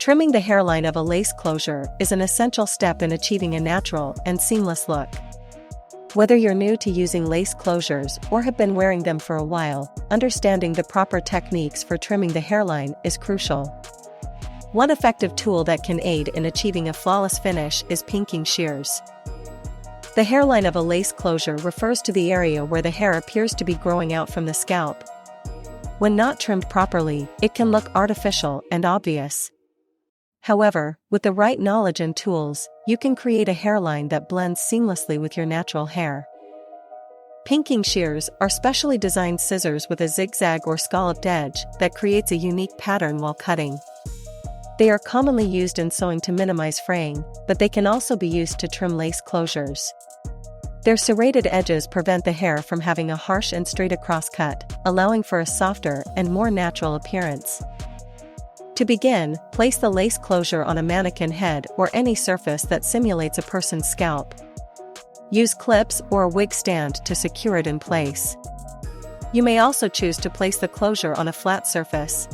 Trimming the hairline of a lace closure is an essential step in achieving a natural and seamless look. Whether you're new to using lace closures or have been wearing them for a while, understanding the proper techniques for trimming the hairline is crucial. One effective tool that can aid in achieving a flawless finish is pinking shears. The hairline of a lace closure refers to the area where the hair appears to be growing out from the scalp. When not trimmed properly, it can look artificial and obvious. However, with the right knowledge and tools, you can create a hairline that blends seamlessly with your natural hair. Pinking shears are specially designed scissors with a zigzag or scalloped edge that creates a unique pattern while cutting. They are commonly used in sewing to minimize fraying, but they can also be used to trim lace closures. Their serrated edges prevent the hair from having a harsh and straight across cut, allowing for a softer and more natural appearance. To begin, place the lace closure on a mannequin head or any surface that simulates a person's scalp. Use clips or a wig stand to secure it in place. You may also choose to place the closure on a flat surface.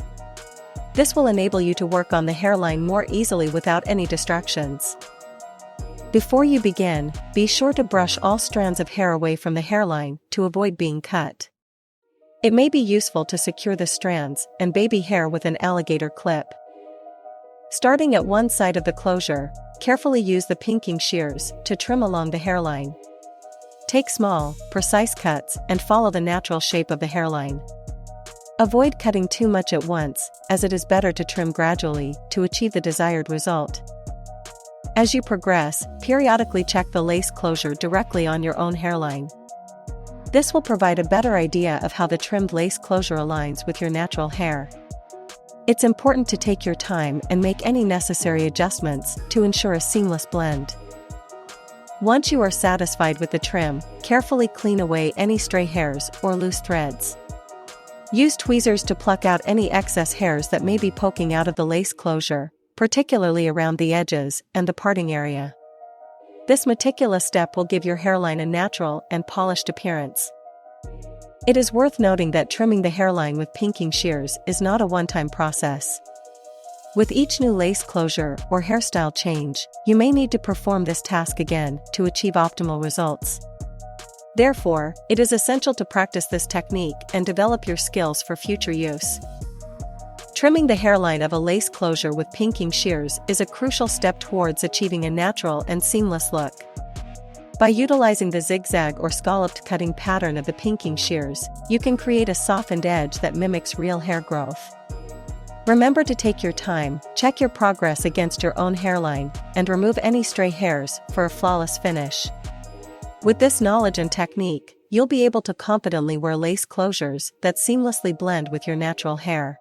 This will enable you to work on the hairline more easily without any distractions. Before you begin, be sure to brush all strands of hair away from the hairline to avoid being cut. It may be useful to secure the strands and baby hair with an alligator clip. Starting at one side of the closure, carefully use the pinking shears to trim along the hairline. Take small, precise cuts and follow the natural shape of the hairline. Avoid cutting too much at once, as it is better to trim gradually to achieve the desired result. As you progress, periodically check the lace closure directly on your own hairline. This will provide a better idea of how the trimmed lace closure aligns with your natural hair. It's important to take your time and make any necessary adjustments to ensure a seamless blend. Once you are satisfied with the trim, carefully clean away any stray hairs or loose threads. Use tweezers to pluck out any excess hairs that may be poking out of the lace closure, particularly around the edges and the parting area. This meticulous step will give your hairline a natural and polished appearance. It is worth noting that trimming the hairline with pinking shears is not a one-time process. With each new lace closure or hairstyle change, you may need to perform this task again to achieve optimal results. Therefore, it is essential to practice this technique and develop your skills for future use. Trimming the hairline of a lace closure with pinking shears is a crucial step towards achieving a natural and seamless look. By utilizing the zigzag or scalloped cutting pattern of the pinking shears, you can create a softened edge that mimics real hair growth. Remember to take your time, check your progress against your own hairline, and remove any stray hairs for a flawless finish. With this knowledge and technique, you'll be able to confidently wear lace closures that seamlessly blend with your natural hair.